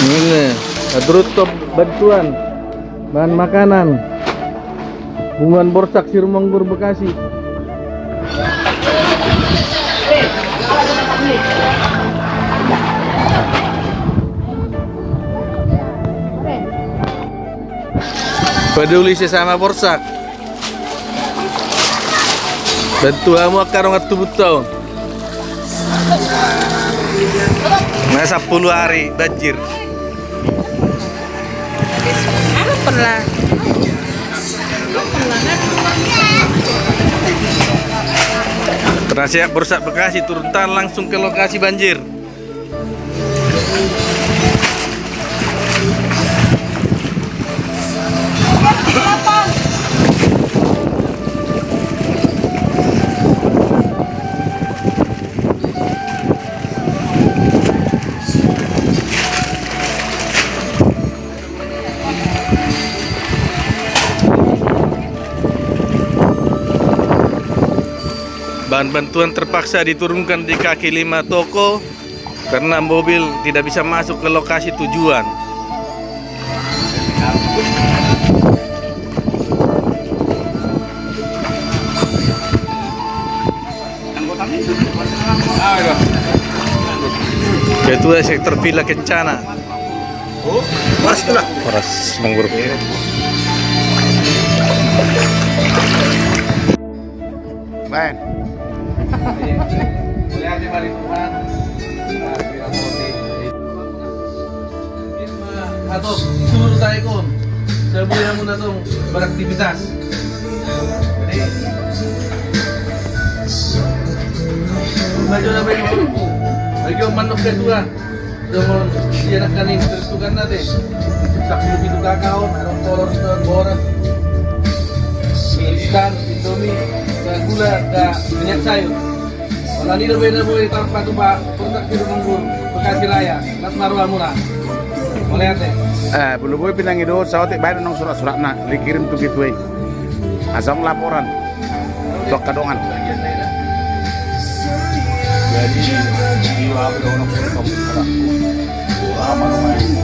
Ini Adruto bantuan bahan makanan hubungan Borsak Sirumanggur Bekasi. Peduli sesama Borsak. Bantuamu akarong at tubutaw. Nasa 10 hari banjir. Ano pala? Penasihat Borsak Bekasi turun tangan langsung ke lokasi banjir. Bahan bantuan terpaksa diturunkan di kaki 5 toko karena mobil tidak bisa masuk ke lokasi tujuan. Ketua Sektor Villa Kencana. Horas Manggur. Ben. Atau suruh tayo ko sabihan mo na itong beraktivitas. Jadi medyo na ba yung grupo? Medyo manok kedua. Doon siya na kanin tertukan natin. Saklo itu kakao, merong kolor doon, boras. Instan, indomie, sa gula, da minyak sayur. Wala nila ba na buhay tanpa ito ba? Borsak Sirumanggur Bekasi Raya, Mas Marwa Murah. Boleh ate? Belum boleh pinang itu, saya tak bayar nong surat-surat nak dikirim tuh gitu asam laporan, sok kadongan. Jadi jiwa berdoa untuk kamu.